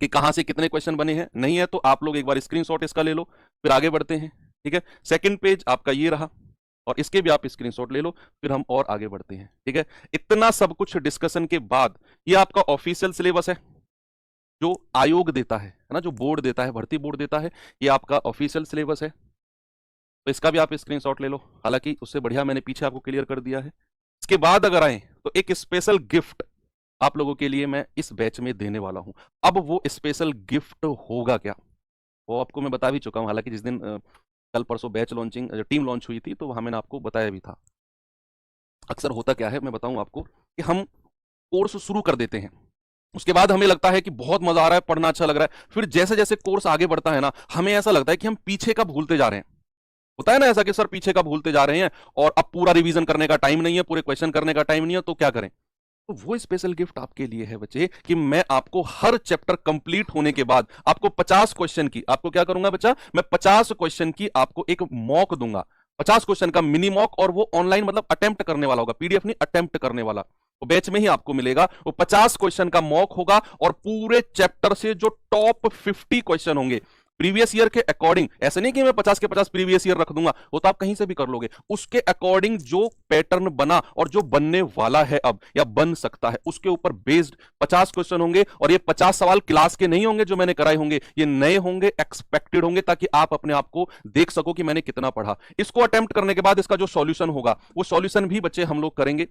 कि कहां से कितने क्वेश्चन बने हैं। नहीं है तो आप लोग एक बार स्क्रीनशॉट इसका ले लो, फिर आगे बढ़ते हैं। ठीक है, सेकंड पेज आपका ये रहा, और इसके भी आप स्क्रीनशॉट ले लो, फिर हम और आगे बढ़ते हैं। ठीक है, इतना सब कुछ डिस्कशन के बाद ये आपका ऑफिशियल सिलेबस है जो आयोग देता है ना, जो बोर्ड देता है, भर्ती बोर्ड देता है, ये आपका ऑफिशियल सिलेबस है। तो इसका भी आप स्क्रीनशॉट ले लो, हालांकि उससे बढ़िया मैंने पीछे आपको क्लियर कर दिया है। इसके बाद अगर आए तो एक स्पेशल गिफ्ट आप लोगों के लिए मैं इस बैच में देने वाला हूं। अब वो स्पेशल गिफ्ट होगा क्या, वो आपको मैं बता भी चुका हूं, हालांकि जिस दिन कल परसों बैच लॉन्चिंग टीम लॉन्च हुई थी तो वहां मैंने आपको बताया भी था। अक्सर होता क्या है मैं बताऊं आपको, कि हम कोर्स शुरू कर देते हैं, उसके बाद हमें लगता है कि बहुत मजा आ रहा है, पढ़ना अच्छा लग रहा है, फिर जैसे जैसे कोर्स आगे बढ़ता है ना, हमें ऐसा लगता है कि हम पीछे का भूलते जा रहे हैं। होता है ना ऐसा कि सर पीछे का भूलते जा रहे हैं और अब पूरा रिवीजन करने का टाइम नहीं है, पूरे क्वेश्चन करने का टाइम नहीं है, तो क्या करें। तो वो स्पेशल गिफ्ट आपके लिए है बच्चे, कि मैं आपको हर चैप्टर कंप्लीट होने के बाद आपको 50 क्वेश्चन की, आपको क्या करूंगा बच्चा, मैं 50 क्वेश्चन की आपको एक मॉक दूंगा, 50 क्वेश्चन का मिनी मॉक, और वो ऑनलाइन मतलब अटेम्प्ट करने वाला होगा, पीडीएफ नहीं, अटेम्प्ट करने वाला, वो बैच में ही आपको मिलेगा। वो 50 क्वेश्चन का मॉक होगा, और पूरे चैप्टर से जो टॉप 50 क्वेश्चन होंगे प्रीवियस ईयर के अकॉर्डिंग, ऐसे नहीं कि मैं 50 के 50 प्रीवियस ईयर रख दूंगा, वो तो आप कहीं से भी कर लोगे, उसके अकॉर्डिंग जो पैटर्न बना और जो बनने वाला है अब या बन सकता है, उसके ऊपर बेस्ड 50 क्वेश्चन होंगे। और ये 50 सवाल क्लास के नहीं होंगे जो मैंने कराए होंगे, ये नए होंगे, एक्सपेक्टेड होंगे, ताकि आप अपने आप को देख सको कि मैंने कितना पढ़ा। इसको अटेम्प्ट करने के बाद इसका जो सॉल्यूशन होगा, वो सॉल्यूशन भी बच्चे हम लोग करेंगे।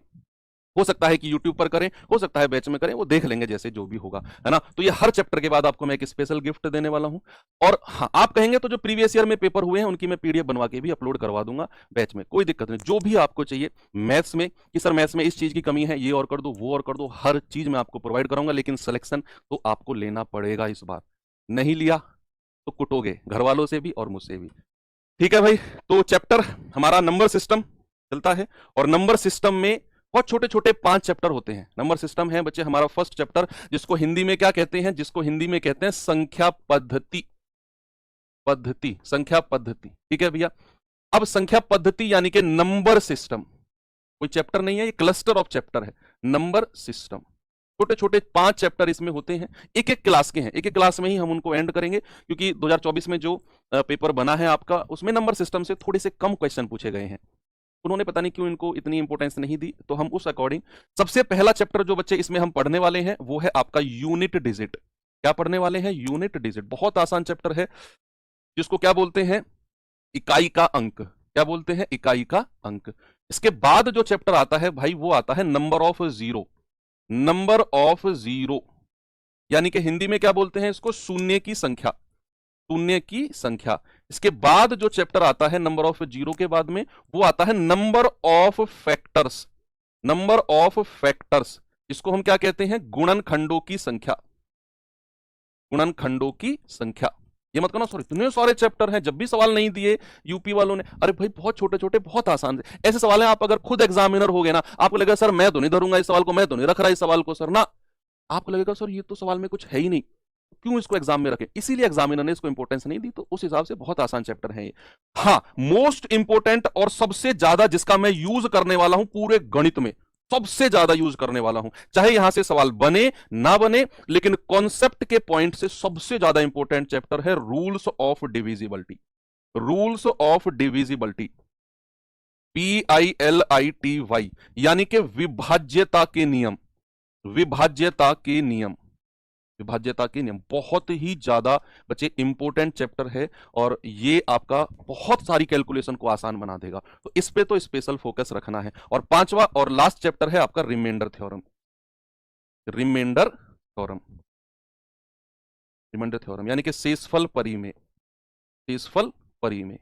हो सकता है कि YouTube पर करें, हो सकता है बैच में करें, वो देख लेंगे जैसे जो भी होगा, है ना। तो ये हर चैप्टर के बाद आपको मैं एक स्पेशल गिफ्ट देने वाला हूं। और हाँ, आप कहेंगे तो जो प्रीवियस ईयर में पेपर हुए हैं उनकी मैं पीडीएफ बनवा के भी अपलोड करवा दूंगा बैच में, कोई दिक्कत नहीं। जो भी आपको चाहिए मैथ्स में, कि सर मैथ्स में इस चीज की कमी है, ये और कर दो, वो और कर दो, हर चीज मैं आपको प्रोवाइड कराऊंगा, लेकिन सिलेक्शन तो आपको लेना पड़ेगा इस बार। नहीं लिया तो कुटोगे घर वालों से भी और मुझसे भी। ठीक है भाई, तो चैप्टर हमारा नंबर सिस्टम चलता है, और नंबर सिस्टम में बहुत छोटे छोटे 5 चैप्टर होते हैं। नंबर सिस्टम है बच्चे हमारा फर्स्ट चैप्टर, जिसको हिंदी में क्या कहते हैं, जिसको हिंदी में कहते हैं संख्या पद्धति, पद्धति, संख्या पद्धति। ठीक है भैया, अब संख्या पद्धति यानी कि नंबर सिस्टम कोई चैप्टर नहीं है, ये क्लस्टर ऑफ चैप्टर है, नंबर सिस्टम। छोटे छोटे 5 चैप्टर इसमें होते हैं, एक एक क्लास के हैं, एक एक क्लास में ही हम उनको एंड करेंगे, क्योंकि 2024 में जो पेपर बना है आपका, उसमें नंबर सिस्टम से थोड़े से कम क्वेश्चन पूछे गए हैं। उन्होंने पता नहीं क्यों इनको इतनी इंपॉर्टेंस नहीं दी, तो हम उस अकॉर्डिंग सबसे पहला चैप्टर जो बच्चे इसमें हम पढ़ने वाले हैं वो है आपका यूनिट डिजिट। क्या पढ़ने वाले हैं, यूनिट डिजिट। बहुत आसान चैप्टर है, जिसको क्या बोलते हैं, इकाई का अंक। क्या बोलते हैं, इकाई का अंक। इसके बाद जो चैप्टर आता है भाई, वो आता है number of zero. Number of zero यानी कि हिंदी में क्या बोलते हैं इसको, शून्य की संख्या, शून्य की संख्या। इसके बाद जो चैप्टर आता है नंबर ऑफ जीरो के बाद में, वो आता है number of factors. Number of factors, इसको हम क्या कहते हैं, गुणनखंडों की संख्या, गुणनखंडों की संख्या। ये मत कहना सर इतने सारे चैप्टर हैं, जब भी सवाल नहीं दिए यूपी वालों ने, अरे भाई बहुत छोटे छोटे बहुत आसान है ऐसे सवाल हैं। आप अगर खुद एग्जामिनर हो गए ना, आपको लगेगा सर मैं तो नहीं धरूंगा इस सवाल को, मैं तो नहीं रख रहा इस सवाल को सर ना, आपको लगेगा सर ये तो सवाल में कुछ है ही नहीं, क्यों इसको एग्जाम में रखें। इसीलिए एग्जामिनर ने इसको इंपॉर्टेंस नहीं दी, तो उस हिसाब से बहुत आसान चैप्टर है ये। हाँ, मोस्ट इंपॉर्टेंट और सबसे ज्यादा जिसका मैं यूज करने वाला हूं पूरे गणित में, सबसे ज्यादा यूज करने वाला हूं, चाहे यहां से सवाल बने ना बने, लेकिन कॉन्सेप्ट के पॉइंट से सबसे ज्यादा इंपॉर्टेंट चैप्टर है rules of divisibility. Rules of divisibility, PILITY, यानी कि विभाज्यता के नियम, विभाज्यता के नियम, विभाज्यता के नियम। बहुत ही ज्यादा बच्चे इंपॉर्टेंट चैप्टर है, और ये आपका बहुत सारी कैलकुलेशन को आसान बना देगा, तो इस पे तो स्पेशल फोकस रखना है। और पांचवा और लास्ट चैप्टर है आपका remainder theorem, remainder theorem, remainder theorem यानी कि शेषफल परिमेय, शेषफल परिमेय,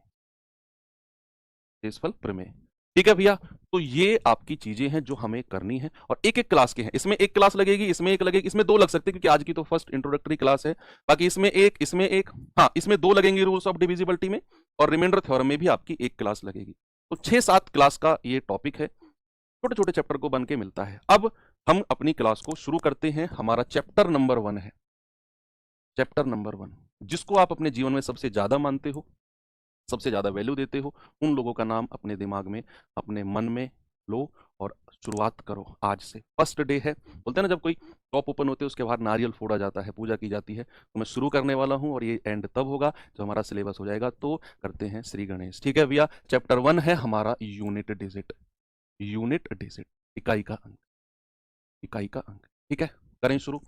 शेषफल प्रमेय। ठीक है भैया, तो ये आपकी चीजें हैं जो हमें करनी है, और एक एक क्लास के हैं। इसमें एक क्लास लगेगी, इसमें एक लगेगी, इसमें 2 लग सकते हैं क्योंकि आज की तो फर्स्ट इंट्रोडक्टरी क्लास है। बाकी इसमें एक, इसमें एक, हाँ इसमें 2 लगेंगी रूल्स ऑफ डिविजिबिलिटी में, और रिमाइंडर थ्योरम में भी आपकी एक क्लास लगेगी। तो 6-7 क्लास का ये टॉपिक है, छोटे छोटे चैप्टर को बन के मिलता है। अब हम अपनी क्लास को शुरू करते हैं। हमारा चैप्टर नंबर 1 है, चैप्टर नंबर 1, जिसको आप अपने जीवन में सबसे ज्यादा मानते हो, सबसे ज्यादा वैल्यू देते हो, उन लोगों का नाम अपने दिमाग में, अपने मन में लो और शुरुआत करो आज से। फर्स्ट डे है, बोलते हैं ना जब कोई टॉप ओपन होते हैं उसके बाद नारियल फोड़ा जाता है, पूजा की जाती है, तो मैं शुरू करने वाला हूं और ये एंड तब होगा जब हमारा सिलेबस हो जाएगा। तो करते हैं श्री गणेश। ठीक है भैया, चैप्टर 1 है हमारा यूनिट डिजिट। यूनिट डिजिट, इकाई का अंक, इकाई का अंक। ठीक है, करें शुरू।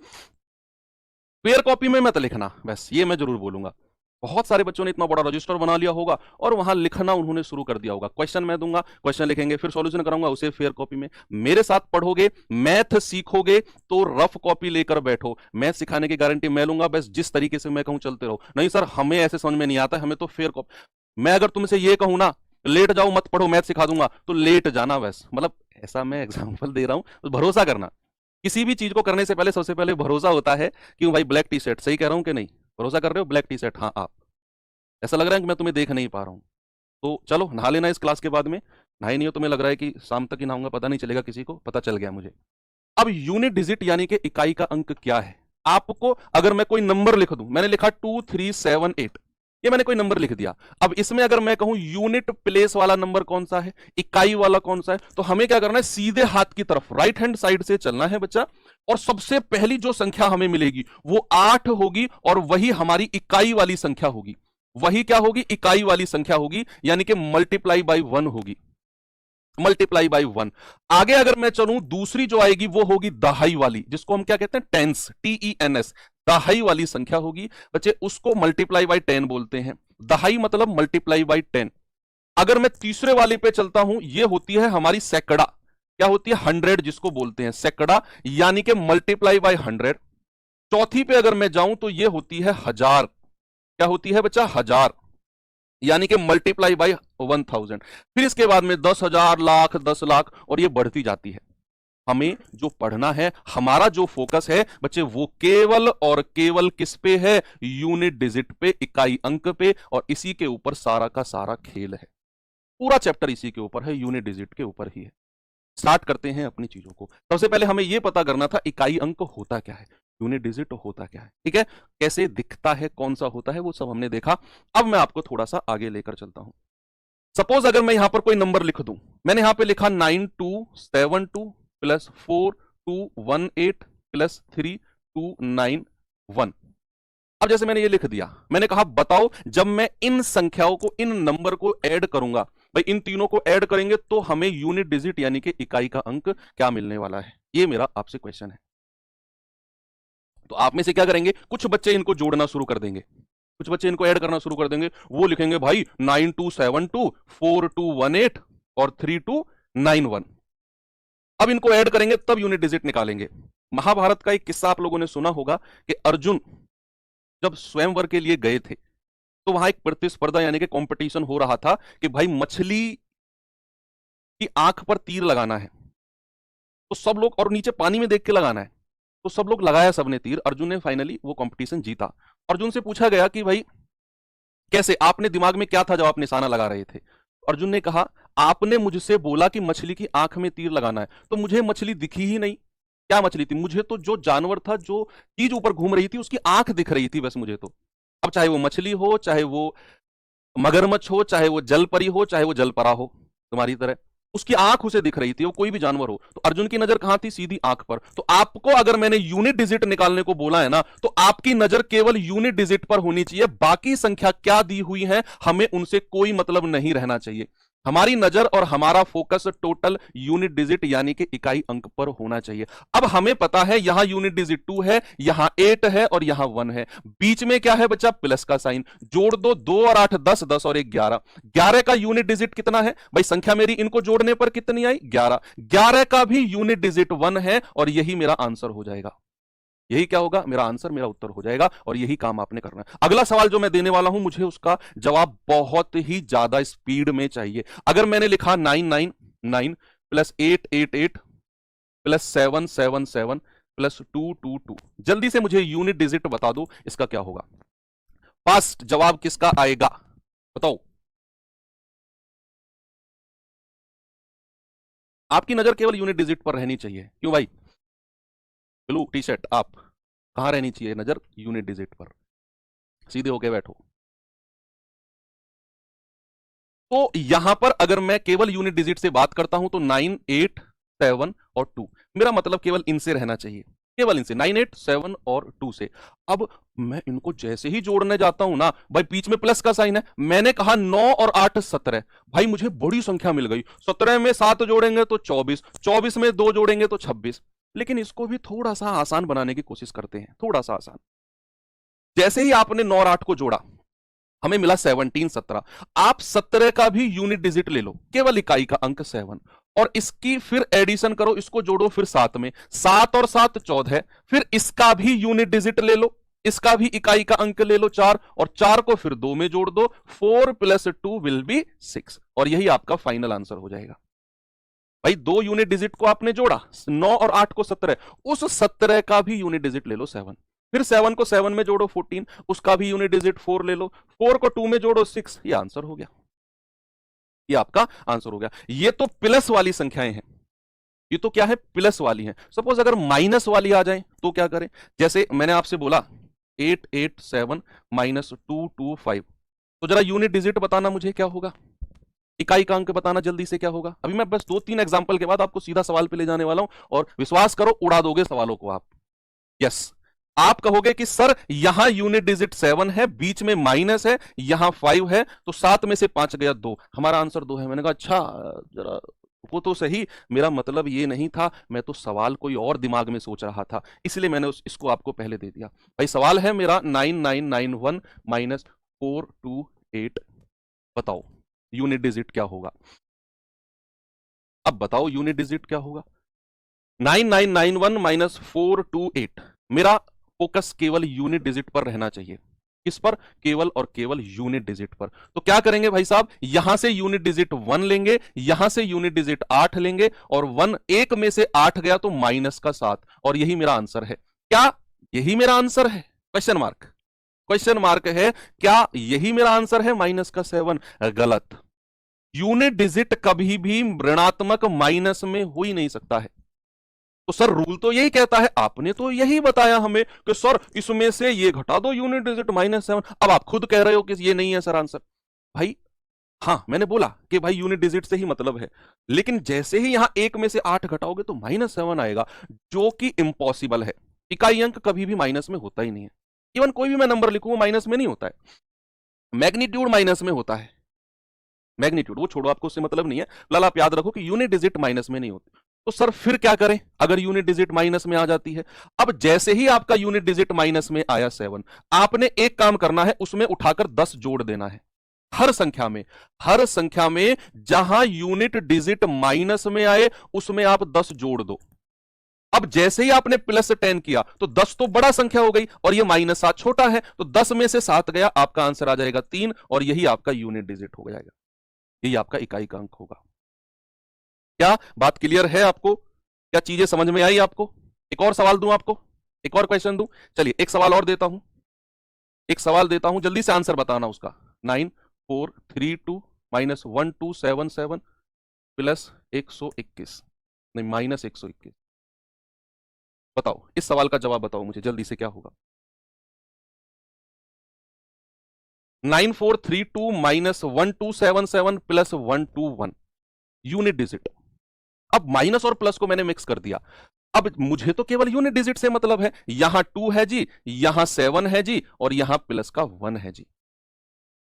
पेयर कॉपी में मत लिखना, बस ये मैं जरूर बोलूंगा। बहुत सारे बच्चों ने इतना बड़ा रजिस्टर बना लिया होगा और वहां लिखना उन्होंने शुरू कर दिया होगा। क्वेश्चन मैं दूंगा, क्वेश्चन लिखेंगे, फिर सॉल्यूशन कराऊंगा, उसे फेयर कॉपी में। मेरे साथ पढ़ोगे, मैथ सीखोगे तो रफ कॉपी लेकर बैठो। मैथ सिखाने की गारंटी मैं लूंगा, बस जिस तरीके से मैं कहूं चलते रहो। नहीं सर हमें ऐसे समझ में नहीं आता, हमें तो फेयर कॉपी। मैं अगर तुमसे ये कहूं ना लेट जाओ मत पढ़ो मैथ सिखा दूंगा, तो लेट जाना, बस मतलब ऐसा मैं एग्जाम्पल दे रहा हूं, तो भरोसा करना। किसी भी चीज को करने से पहले सबसे पहले भरोसा होता है। क्यों भाई, ब्लैक टी शर्ट सही कह रहा हूं कि नहीं? भरोसा कर रहे हो? ब्लैक टी शर्ट, हाँ आप। ऐसा लग रहा है कि मैं तुम्हें देख नहीं पा रहा हूं। तो चलो नहा लेना इस क्लास के बाद में। नहाई नहीं हो, तुम्हें लग रहा है कि शाम तक ही नहाऊंगा, पता नहीं चलेगा किसी को, पता चल गया मुझे। अब यूनिट डिजिट यानी कि इकाई का अंक क्या है? आपको अगर मैं कोई नंबर लिख दूं, मैंने लिखा 2378, ये मैंने कोई नंबर लिख दिया। अब इसमें अगर मैं कहूं यूनिट प्लेस वाला नंबर कौन सा है, इकाई वाला कौन सा है, तो हमें क्या करना है? सीधे हाथ की तरफ राइट हैंड साइड से चलना है बच्चा। और सबसे पहली जो संख्या हमें मिलेगी वो 8 होगी और वही हमारी इकाई वाली संख्या होगी। वही क्या होगी? इकाई वाली संख्या होगी, यानी कि मल्टीप्लाई बाई 1 होगी। Multiply by 1। आगे अगर मैं चलूं, दूसरी जो आएगी वो होगी दहाई वाली, जिसको हम क्या कहते हैं? Tens, TENS। दहाई वाली संख्या होगी बच्चे, उसको मल्टीप्लाई बाई 10 बोलते हैं। दहाई मतलब मल्टीप्लाई बाई 10। अगर मैं तीसरे वाले पे चलता हूं, ये होती है हमारी सैकड़ा। क्या होती है? 100, जिसको बोलते हैं सैकड़ा, यानी कि मल्टीप्लाई बाई 100। चौथी पे अगर मैं जाऊं तो ये होती है हजार। क्या होती है बच्चा? हजार, यानी कि मल्टीप्लाई बाई 1000। फिर इसके बाद में 10,000, लाख, 10 लाख, और ये बढ़ती जाती है। हमें जो पढ़ना है, हमारा जो फोकस है बच्चे, वो केवल और केवल किस पे है? यूनिट डिजिट पे, इकाई अंक पे, और इसी के ऊपर सारा का सारा खेल है। पूरा चैप्टर इसी के ऊपर है, यूनिट डिजिट के ऊपर ही है। स्टार्ट करते हैं अपनी चीजों को। सबसे पहले हमें यह पता करना था इकाई अंक होता क्या है, यूनिट डिजिट होता क्या है। ठीक है, कैसे दिखता है, कौन सा होता है, वो सब हमने देखा। अब मैं आपको थोड़ा सा आगे लेकर चलता हूं। सपोज अगर मैं यहां पर कोई नंबर लिख दूं, मैंने यहां पे लिखा 9272 प्लस 4218 प्लस 3291। अब जैसे मैंने ये लिख दिया, मैंने कहा बताओ जब मैं इन संख्याओं को, इन नंबर को ऐड करूंगा, भाई इन तीनों को ऐड करेंगे तो हमें यूनिट डिजिट यानी कि इकाई का अंक क्या मिलने वाला है? ये मेरा आपसे क्वेश्चन है। तो आप में से क्या करेंगे? कुछ बच्चे इनको जोड़ना शुरू कर देंगे, कुछ बच्चे इनको ऐड करना शुरू कर देंगे। वो लिखेंगे भाई 9272 4218 और 3291। अब इनको ऐड करेंगे तब यूनिट डिजिट निकालेंगे। महाभारत का एक किस्सा आप लोगों ने सुना होगा कि अर्जुन जब स्वयंवर के लिए गए थे, तो वहां एक प्रतिस्पर्धा यानी कि कंपटीशन हो रहा था कि भाई मछली की आंख पर तीर लगाना है, तो सब लोग, और नीचे पानी में देख के लगाना है, तो सब लोग लगाया, सबने तीर। अर्जुन ने फाइनली वो कंपटीशन जीता। अर्जुन से पूछा गया कि भाई कैसे, आपने दिमाग में क्या था जब आप निशाना लगा रहे थे? अर्जुन ने कहा आपने मुझसे बोला कि मछली की आंख में तीर लगाना है, तो मुझे मछली दिखी ही नहीं। क्या मछली थी? मुझे तो जो जानवर था, जो चीज ऊपर घूम रही थी, उसकी आंख दिख रही थी बस मुझे तो। अब चाहे वो मछली हो, चाहे वो मगरमच्छ हो, चाहे वो जल परी हो, चाहे वो जलपरा हो तुम्हारी तरह, उसकी आंख उसे दिख रही थी, वो कोई भी जानवर हो। तो अर्जुन की नजर कहां थी? सीधी आंख पर। तो आपको अगर मैंने यूनिट डिजिट निकालने को बोला है ना, तो आपकी नजर केवल यूनिट डिजिट पर होनी चाहिए। बाकी संख्या क्या दी हुई है हमें उनसे कोई मतलब नहीं रहना चाहिए। हमारी नजर और हमारा फोकस टोटल यूनिट डिजिट यानी कि इकाई अंक पर होना चाहिए। अब हमें पता है यहां यूनिट डिजिट 2 है, यहां 8 है और यहां 1 है। बीच में क्या है बच्चा? प्लस का साइन। जोड़ दो, 2 और 8 10, 10 और 1 11। 11 का यूनिट डिजिट कितना है भाई? संख्या मेरी इनको जोड़ने पर कितनी आई? 11। 11 का भी यूनिट डिजिट 1 है और यही मेरा आंसर हो जाएगा। यही क्या होगा? मेरा आंसर, मेरा उत्तर हो जाएगा। और यही काम आपने करना है। अगला सवाल जो मैं देने वाला हूं, मुझे उसका जवाब बहुत ही ज्यादा स्पीड में चाहिए। अगर मैंने लिखा 999 प्लस 888 प्लस 777 प्लस 222, जल्दी से मुझे यूनिट डिजिट बता दो, इसका क्या होगा? फास्ट जवाब किसका आएगा बताओ? आपकी नजर केवल यूनिट डिजिट पर रहनी चाहिए। क्यों भाई? ब्लू टी शर्ट, आप कहां रहनी चाहिए नजर? यूनिट डिजिट पर। सीधे होके बैठो। तो यहां पर अगर मैं केवल यूनिट डिजिट से बात करता हूं तो 9, 8, 7 और 2, मेरा मतलब केवल इनसे रहना चाहिए, केवल इनसे 9, 8, 7 और 2 से। अब मैं इनको जैसे ही जोड़ने जाता हूं ना भाई, बीच में प्लस का साइन है, मैंने कहा 9 और 8 17, भाई मुझे बड़ी संख्या मिल गई। 17 में 7 जोड़ेंगे तो 24, 24 में 2 जोड़ेंगे तो 26। लेकिन इसको भी थोड़ा सा आसान बनाने की कोशिश करते हैं, थोड़ा सा आसान। जैसे ही आपने 9 और 8 को जोड़ा, हमें मिला 17, 17। आप 17 का भी यूनिट डिजिट ले लो, केवल इकाई का अंक 7, और इसकी फिर एडिशन करो, इसको जोड़ो फिर 7 में, 7 और 7 14। फिर इसका भी यूनिट डिजिट ले लो, इसका भी इकाई का अंक ले लो 4, और 4 को फिर 2 में जोड़ दो, 4 + 2 विल बी 6, और यही आपका फाइनल आंसर हो जाएगा। भाई 2 यूनिट डिजिट को आपने जोड़ा, 9 और 8 को 17, उस 17 का भी यूनिट डिजिट ले लो 7, फिर 7 को 7 में जोड़ो 14, उसका भी यूनिट डिजिट 4 ले लो, 4 को 2 में जोड़ो 6, ये आंसर हो गया, ये आपका आंसर हो गया। ये तो प्लस वाली संख्याएं हैं, ये तो क्या है, प्लस वाली हैं। सपोज अगर माइनस वाली आ जाए तो क्या करें, जैसे मैंने आपसे बोला 8, 8, 7 -2, 2, 5, तो जरा यूनिट डिजिट बताना मुझे क्या होगा, इकाई का अंक बताना जल्दी से क्या होगा। अभी मैं बस 2-3 एग्जांपल के बाद आपको सीधा सवाल पे ले जाने वाला हूं, और विश्वास करो उड़ा दोगे सवालों को आप। यस, आप कहोगे कि सर यहां यूनिट डिजिट 7 है, बीच में माइनस है, यहां 5 है, तो 7 में से 5 गया 2, हमारा आंसर 2 है। मैंने कहा अच्छा जरा वो तो सही, मेरा मतलब ये नहीं था, मैं तो सवाल कोई और दिमाग में सोच रहा था, इसलिए मैंने इसको आपको पहले दे दिया। भाई सवाल है मेरा 9991 -428, बताओ यूनिट डिजिट क्या होगा। अब बताओ यूनिट डिजिट क्या होगा। 9991 -428, मेरा फोकस केवल यूनिट डिजिट पर रहना चाहिए। किस पर, केवल और केवल यूनिट डिजिट पर। तो क्या करेंगे भाई साहब, यहां से यूनिट डिजिट 1 लेंगे, यहां से यूनिट डिजिट 8 लेंगे, और 1 एक में से 8 गया तो माइनस का 7, और यही मेरा आंसर है। क्या यही मेरा आंसर है, क्वेश्चन मार्क, क्वेश्चन मार्क है, क्या यही मेरा आंसर है माइनस का 7? गलत। यूनिट डिजिट कभी भी ऋणात्मक माइनस में हो ही नहीं सकता है। तो सर रूल तो यही कहता है, आपने तो यही बताया हमें कि सर इसमें से ये घटा दो यूनिट डिजिट -7, अब आप खुद कह रहे हो कि ये नहीं है सर आंसर। भाई हाँ, मैंने बोला कि भाई यूनिट डिजिट से ही मतलब है, लेकिन जैसे ही यहां 1 में से 8 घटाओगे तो -7 आएगा, जो कि इम्पॉसिबल है। इकाई अंक कभी भी माइनस में होता ही नहीं है, इवन कोई भी मैं नंबर लिखूं वो माइनस में नहीं होता है, मैग्नीट्यूड माइनस में होता है। मैग्नीट्यूड वो छोड़ो, आपको उससे मतलब नहीं है, फिलहाल आप याद रखो कि यूनिट डिजिट माइनस में नहीं होती। तो सर फिर क्या करें अगर यूनिट डिजिट माइनस में आ जाती है। अब जैसे ही आपका यूनिट डिजिट माइनस में आया 7, आपने एक काम करना है, उसमें उठाकर 10 जोड़ देना है। हर संख्या में, हर संख्या में जहां यूनिट डिजिट माइनस में आए उसमें आप 10 जोड़ दो। अब जैसे ही आपने +10 किया तो 10 तो बड़ा संख्या हो गई, और ये -7 छोटा है, तो 10 में से 7 गया, आपका आंसर आ जाएगा 3, और यही आपका यूनिट डिजिट हो जाएगा, यही आपका इकाई का अंक होगा। क्या बात क्लियर है आपको, क्या चीजें समझ में आई आपको? एक और सवाल दूं आपको, एक और क्वेश्चन दूं, चलिए एक सवाल और देता हूं, एक सवाल देता हूं, जल्दी से आंसर बताना उसका। 9432 -1277 +121, नहीं -121, बताओ इस सवाल का जवाब बताओ मुझे जल्दी से, क्या होगा। 9432 -1277 +121 यूनिट डिजिट। अब माइनस और प्लस को मैंने मिक्स कर दिया, अब मुझे तो केवल यूनिट डिजिट से मतलब है, यहां 2 है जी, यहां 7 है जी, और यहां प्लस का 1 है जी,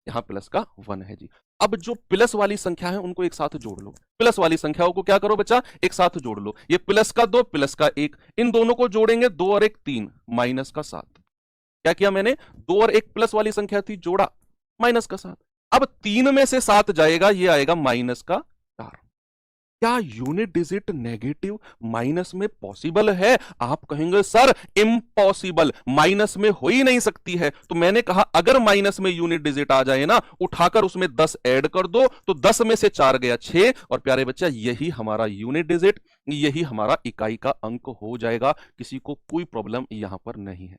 यहां प्लस का 1 है जी। अब जो प्लस वाली संख्या है उनको एक साथ जोड़ लो, प्लस वाली संख्याओं को क्या करो बच्चा, एक साथ जोड़ लो। ये प्लस का 2 प्लस का 1, इन दोनों को जोड़ेंगे, 2 और 1 3, माइनस का 7। क्या किया मैंने, 2 और 1 प्लस वाली संख्या थी, जोड़ा, माइनस का 7। अब 3 में से 7 जाएगा, ये आएगा माइनस का 4। क्या यूनिट डिजिट नेगेटिव माइनस में पॉसिबल है? आप कहेंगे सर इम्पॉसिबल, माइनस में हो ही नहीं सकती है। तो मैंने कहा अगर माइनस में यूनिट डिजिट आ जाए ना, उठाकर उसमें 10 ऐड कर दो, तो 10 में से 4 गया 6, और प्यारे बच्चा यही हमारा यूनिट डिजिट, यही हमारा इकाई का अंक हो जाएगा। किसी को कोई प्रॉब्लम यहां पर नहीं है।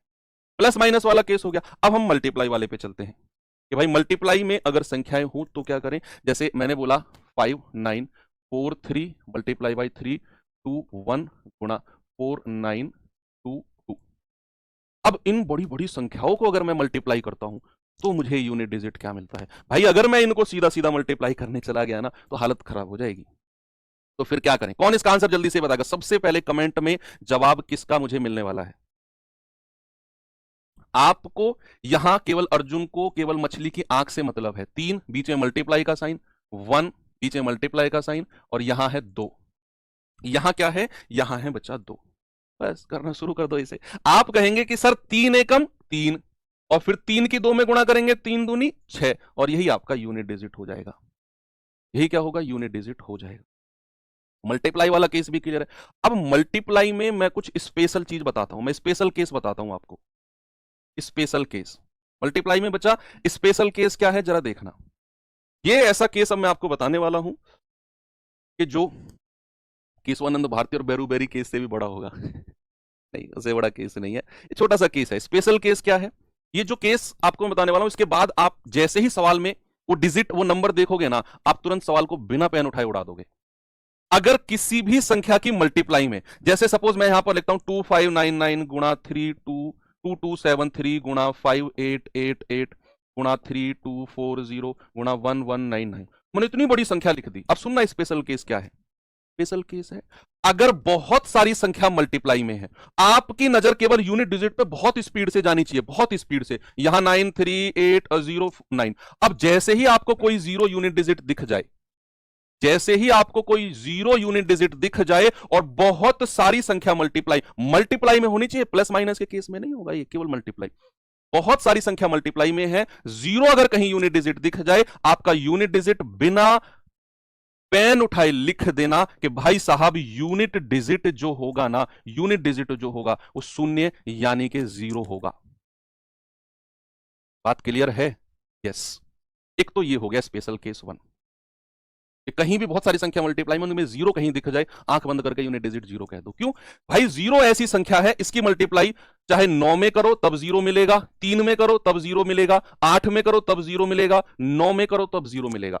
प्लस माइनस वाला केस हो गया। अब हम मल्टीप्लाई वाले पे चलते हैं कि भाई मल्टीप्लाई में अगर संख्याएं हो तो क्या करें। जैसे मैंने बोला 5 9 4 3 मल्टीप्लाई बाई 3 2 1 गुणा 4 9 2 2। अब इन बड़ी बड़ी संख्याओं को अगर मैं मल्टीप्लाई करता हूं तो मुझे यूनिट डिजिट क्या मिलता है। भाई अगर मैं इनको सीधा सीधा मल्टीप्लाई करने चला गया ना तो हालत खराब हो जाएगी। तो फिर क्या करें, कौन इसका आंसर जल्दी से बताएगा सबसे पहले कमेंट में, जवाब किसका मुझे मिलने वाला है। आपको यहां केवल अर्जुन को केवल मछली की आंख से मतलब है, 3 बीच में मल्टीप्लाई का साइन, 1 बीच में मछली का साइन, और यहां है 2, यहां क्या है, यहां है बच्चा 2। बस करना शुरू कर दो इसे। आप कहेंगे कि सर 3 एकम 3, और फिर 3 की 2 में गुणा करेंगे, 3 दूनी 6, और यही आपका यूनिट डिजिट हो जाएगा। यही क्या होगा, यूनिट डिजिट हो जाएगा। मल्टीप्लाई वाला केस भी क्लियर है। अब मल्टीप्लाई में मैं कुछ स्पेशल चीज बताता हूं, मैं स्पेशल केस बताता हूं आपको। स्पेशल केस मल्टीप्लाई में बच्चा, स्पेशल केस क्या है जरा देखना। ये ऐसा केस अब मैं आपको बताने वाला हूं कि जो केशवानंद भारती और बेरूबेरी केस से भी बड़ा होगा। नहीं, उससे बड़ा केस नहीं है, ये छोटा सा केस है। स्पेशल केस क्या है, ये जो केस आपको मैं बताने वाला हूं, इसके बाद आप जैसे ही सवाल में वो डिजिट वो नंबर देखोगे ना, आप तुरंत सवाल को बिना पेन उठाए उड़ा दोगे। अगर किसी भी संख्या की मल्टीप्लाई में, जैसे सपोज मैं यहां पर लिखता हूं 2599 गुणा 2273 गुणा 5888 गुणा 3240 गुणा 1199, मैंने इतनी बड़ी संख्या लिख दी। अब सुनना स्पेशल केस क्या है। स्पेशल केस है अगर बहुत सारी संख्या मल्टीप्लाई में है, आपकी नजर केवल यूनिट डिजिट पे बहुत स्पीड से जानी चाहिए, बहुत स्पीड से। यहां 93809, अब जैसे ही आपको कोई 0 यूनिट डिजिट दिख जाए, जैसे ही आपको कोई 0 यूनिट डिजिट दिख जाए और बहुत सारी संख्या मल्टीप्लाई में होनी चाहिए, प्लस माइनस के केस में नहीं होगा, ये केवल मल्टीप्लाई। बहुत सारी संख्या मल्टीप्लाई में है, 0 अगर कहीं यूनिट डिजिट दिख जाए, आपका यूनिट डिजिट बिना पेन उठाए लिख देना कि भाई साहब यूनिट डिजिट जो होगा ना, यूनिट डिजिट जो होगा वो 0 यानी कि 0 होगा। बात क्लियर है? यस। एक तो ये हो गया स्पेशल केस 1, कहीं भी बहुत सारी संख्या मल्टीप्लाई में उनमें 0 कहीं दिख जाए, आंख बंद करके यूनिट डिजिट 0 कह दो। क्यों भाई, 0 ऐसी संख्या है, इसकी मल्टीप्लाई चाहे 9 में करो तब 0 मिलेगा, 3 में करो तब 0 मिलेगा, 8 में करो तब 0 मिलेगा, 9 में करो तब 0 मिलेगा।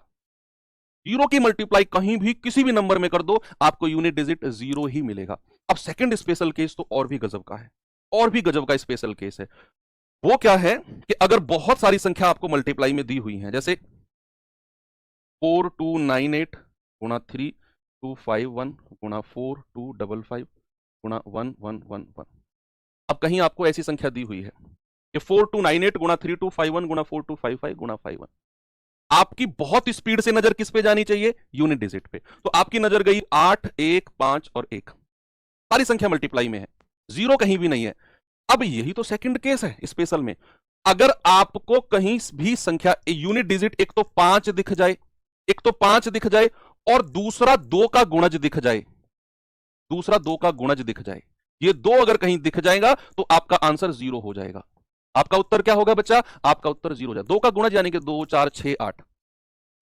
0 की मल्टीप्लाई कहीं भी किसी भी नंबर में कर दो, आपको यूनिट डिजिट 0 ही मिलेगा। अब सेकंड स्पेशल केस तो और भी गजब का है, और भी गजब का स्पेशल केस है। वो क्या है कि अगर बहुत सारी संख्या आपको मल्टीप्लाई में दी हुई है, जैसे 4298 गुणा 3251 गुणा 4255 गुणा 1111, अब कहीं आपको ऐसी संख्या दी हुई है कि 4298 गुणा 3251 गुणा 4255 गुणा 51, आपकी बहुत स्पीड से नजर किस पे जानी चाहिए, यूनिट डिजिट पे। तो आपकी नजर गई 8 1 5 और 1, सारी संख्या मल्टीप्लाई में है, 0 कहीं भी नहीं है। अब यही तो सेकंड केस है स्पेशल में, अगर आपको कहीं भी संख्या यूनिट डिजिट एक तो 5 दिख जाए, एक तो 5 दिख जाए और दूसरा 2 का गुणज दिख जाए, दूसरा 2 का गुणज दिख जाए, ये 2 अगर कहीं दिख जाएगा तो आपका आंसर 0 हो जाएगा। आपका उत्तर क्या होगा बच्चा, आपका उत्तर 0 हो जाएगा। 2 का गुणज यानी कि 2 4 6 8,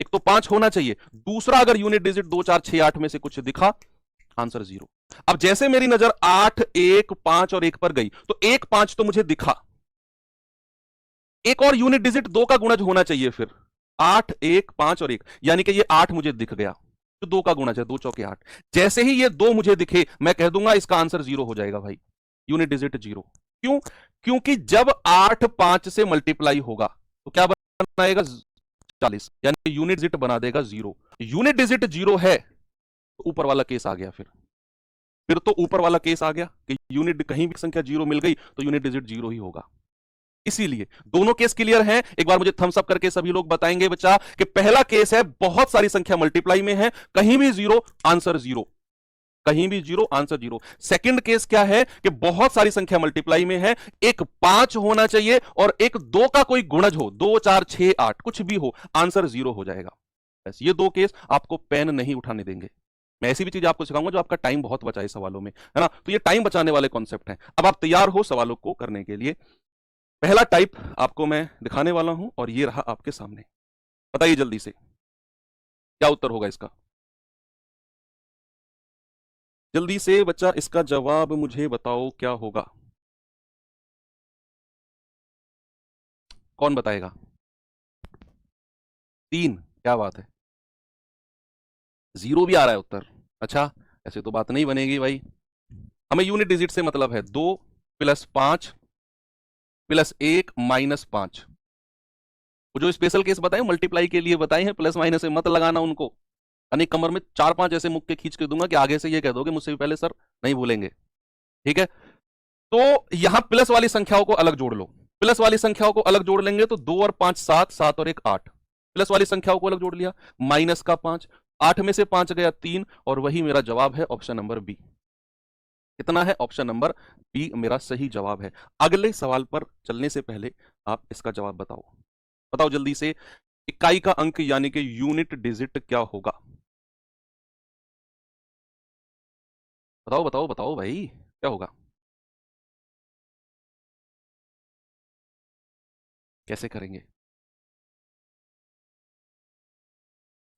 एक तो 5 होना चाहिए, दूसरा अगर यूनिट डिजिट 2 4 6 8 में से कुछ दिखा, आंसर 0। अब जैसे मेरी नजर 8 1 5 और 1 पर गई, तो 1 5 तो मुझे दिखा, एक और यूनिट डिजिट 2 का गुणज होना चाहिए, फिर 8 1 5 और 1, यानी कि ये 8 मुझे दिख गया, तो 2 का गुणज है, 2 चौके 8। जैसे ही ये 2 मुझे दिखे, मैं कह दूंगा इसका आंसर 0 हो जाएगा भाई, यूनिट डिजिट 0। क्यों, क्योंकि जब 8 5 से मल्टीप्लाई होगा तो क्या बनाएगा, 40, यानी यूनिट डिजिट बना देगा 0। यूनिट डिजिट 0 है तो ऊपर वाला केस आ गया, फिर तो ऊपर वाला केस आ गया कि यूनिट कहीं भी संख्या 0 मिल गई तो यूनिट डिजिट 0 ही होगा। इसीलिए दोनों केस क्लियर हैं। एक बार मुझे थम्स अप करके सभी लोग बताएंगे बच्चा कि पहला केस है बहुत सारी संख्या मल्टीप्लाई में है, कहीं भी 0 आंसर 0, कहीं भी 0 आंसर 0। सेकंड केस क्या है कि बहुत सारी संख्या मल्टीप्लाई में है, एक 5 होना चाहिए और एक 2 का कोई गुणज हो, 2 4 6 8 कुछ भी हो, आंसर 0 हो जाएगा। बस ये 2 केस आपको पेन नहीं उठाने देंगे। मैं ऐसी भी चीज आपको सिखाऊंगा जो आपका टाइम बहुत बचाए सवालों में, है ना। तो ये टाइम बचाने वाले कॉन्सेप्ट हैं। अब आप तैयार हो सवालों को करने के लिए। पहला टाइप आपको मैं दिखाने वाला हूं और ये रहा आपके सामने। बताइए जल्दी से क्या उत्तर होगा इसका, जल्दी से बच्चा इसका जवाब मुझे बताओ क्या होगा, कौन बताएगा। 3, क्या बात है, 0 भी आ रहा है उत्तर। अच्छा, ऐसे तो बात नहीं बनेगी भाई, हमें यूनिट डिजिट से मतलब है, 2 + 5 + 1 - 5, वो जो स्पेशल केस बताए मल्टीप्लाई के लिए बताए हैं, प्लस माइनस से मत लगाना उनको, यानी कमर में 4-5 ऐसे मुक्के खींच के दूंगा कि आगे से ये कह दोगे मुझसे भी पहले सर, नहीं भूलेंगे। ठीक है, तो यहां प्लस वाली संख्याओं को अलग जोड़ लो। प्लस वाली संख्याओं को अलग जोड़ लेंगे तो 2 और 5 7, 7 और 1 8। प्लस वाली संख्याओं को अलग जोड़ लिया, माइनस का 5, 8 में से 5 गया 3, और वही मेरा जवाब है ऑप्शन नंबर बी। कितना है? ऑप्शन नंबर बी मेरा सही जवाब है। अगले सवाल पर चलने से पहले आप इसका जवाब बताओ, बताओ जल्दी से। इकाई का अंक यानी कि यूनिट डिजिट क्या होगा? बताओ बताओ बताओ भाई, क्या होगा? कैसे करेंगे?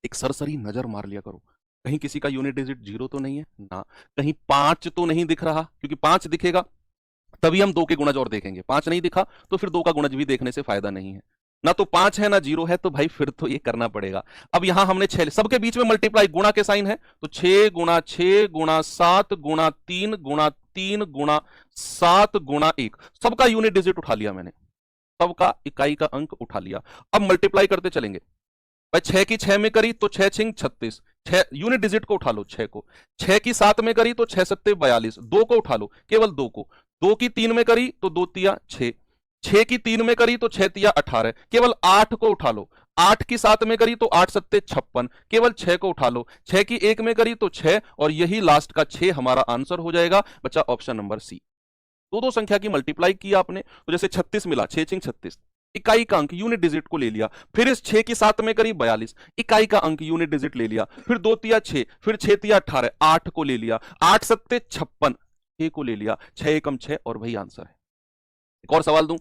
एक सरसरी नजर मार लिया करो, कहीं किसी का यूनिट डिजिट 0 तो नहीं है ना, कहीं 5 तो नहीं दिख रहा, क्योंकि 5 दिखेगा तभी हम 2 के गुणज और देखेंगे, 5 नहीं दिखा तो फिर 2 का गुणज भी देखने से फायदा नहीं है। ना तो 5 है ना 0 है, तो भाई फिर तो ये करना पड़ेगा। अब यहां हमने 6, सबके बीच में मल्टीप्लाई गुणा के साइन है, तो 6 गुणा 6 गुणा 7 गुणा 3 गुणा 3 गुणा 7 गुणा 1, सबका यूनिट डिजिट उठा लिया मैंने, सबका इकाई का अंक उठा लिया। अब मल्टीप्लाई करते चलेंगे भाई, 6 की 6 में करी तो 6 छिंग 36, 6 यूनिट डिजिट को उठा लो 6 को, 6 की 7 में करी तो 6 सत्ते 42, 2 को उठा लो, केवल 2 को, 2 की 3 में करी तो 2 तिया 6, 6 की 3 में करी तो 6 तिया 18, केवल 8 को उठा लो, 8 की 7 में करी तो 8 सत्ते 56, केवल 6 को उठा लो, 6 की 1 में करी तो 6, और यही लास्ट का 6 हमारा आंसर हो जाएगा बच्चा, ऑप्शन नंबर सी। दो दो संख्या की मल्टीप्लाई की आपने, तो जैसे 36 मिला, 6 छिंग 36, इकाई का अंक यूनिट डिजिट को ले लिया, फिर इस 6 की 7 में करी 42, इकाई का अंक यूनिट डिजिट ले लिया, फिर 2 तिया 6, फिर 6 तिया 18, 8 को ले लिया, 8 सत्ते 56, 6 को ले लिया, 6 एकम 6, और वही आंसर है। एक और सवाल दूं?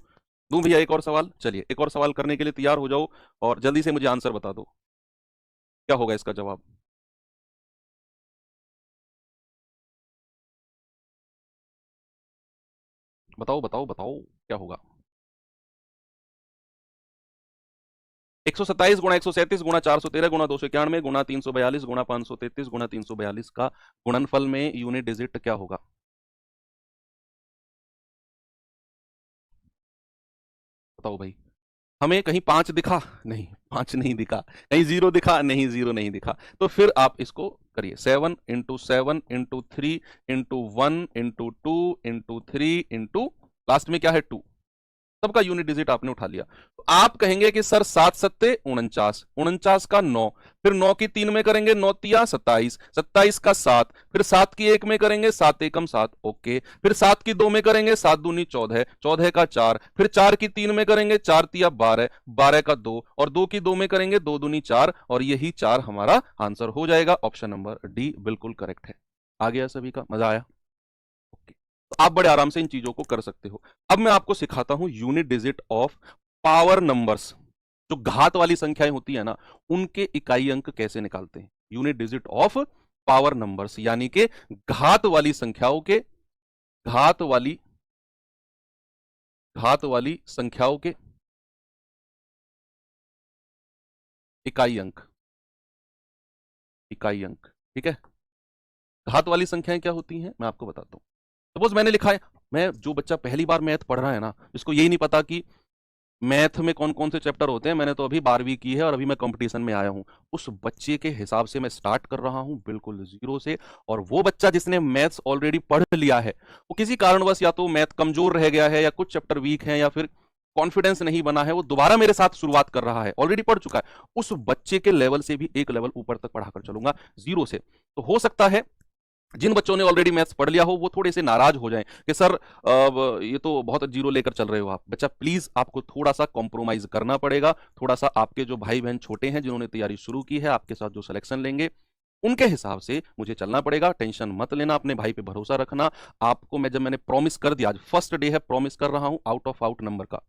दूं भैया एक और सवाल? चलिए एक और सवाल करने के लिए तैयार हो जाओ, और जल्दी से मुझे आंसर बता दो, क्या होगा इसका जवाब? बताओ बताओ बताओ, क्या होगा? 127 गुणा 137 गुणा 413 गुणा 291 गुणा 342 गुणा 533 गुणा 342 का गुणनफल में यूनिट डिजिट क्या होगा? बताओ भाई। हमें कहीं 5 दिखा? नहीं, 5 नहीं दिखा। कहीं 0 दिखा? नहीं, 0 नहीं दिखा। तो फिर आप इसको करिए, 7 into 7 into 3 into 1 into 2 into 3 into last में क्या है 2, सबका यूनिट डिजिट आपने उठा लिया। तो आप कहेंगे कि सर 7 सत्ते 49, 49 का 9, फिर 9 की 3 में करेंगे 9 तिया 27, 27 का 7, फिर 7 की 1 में करेंगे 7 एकम 7, ओके, फिर 7 की 2 में करेंगे 7 दूनी 14, 14 का 4, फिर 4 की 3 में करेंगे 4 तिया 12, 12 का 2, और 2 की 2 में करेंगे 2 दूनी 4, और यही 4 हमारा आंसर हो जाएगा। ऑप्शन नंबर डी बिल्कुल करेक्ट है। आ गया सभी का? मजा आया? ओके, तो आप बड़े आराम से इन चीजों को कर सकते हो। अब मैं आपको सिखाता हूं unit digit of power numbers, जो घात वाली संख्याएं होती है ना, उनके इकाई अंक कैसे निकालते हैं। Unit digit of power numbers यानी कि घात वाली संख्याओं के, घात वाली, घात वाली संख्याओं के इकाई अंक, इकाई अंक। ठीक है, घात वाली संख्याएं क्या होती हैं मैं आपको बताता हूं। सपोज मैंने लिखा है, मैं जो बच्चा पहली बार मैथ पढ़ रहा है ना, जिसको यही नहीं पता कि मैथ में कौन कौन से चैप्टर होते हैं, मैंने तो अभी 12वीं की है और अभी मैं कंपटीशन में आया हूं, उस बच्चे के हिसाब से मैं स्टार्ट कर रहा हूं बिल्कुल जीरो से। और वो बच्चा जिसने मैथ्स ऑलरेडी पढ़ लिया है, वो किसी कारणवश या तो मैथ कमजोर रह गया है, या कुछ चैप्टर वीक है, या फिर कॉन्फिडेंस नहीं बना है, वो दोबारा मेरे साथ शुरुआत कर रहा है, ऑलरेडी पढ़ चुका है, उस बच्चे के लेवल से भी एक लेवल ऊपर तक पढ़ाकर चलूंगा जीरो से। तो हो सकता है जिन बच्चों ने ऑलरेडी मैथ्स पढ़ लिया हो वो थोड़े से नाराज हो जाएं कि सर ये तो बहुत जीरो लेकर चल रहे हो आप। बच्चा प्लीज आपको थोड़ा सा कॉम्प्रोमाइज करना पड़ेगा, थोड़ा सा आपके जो भाई बहन छोटे हैं जिन्होंने तैयारी शुरू की है, आपके साथ जो सिलेक्शन लेंगे उनके हिसाब से मुझे चलना पड़ेगा। टेंशन मत लेना, अपने भाई पे भरोसा रखना। आपको मैं जब मैंने प्रॉमिस कर दिया, आज फर्स्ट डे है, प्रॉमिस कर रहा हूं आउट ऑफ आउट नंबर का।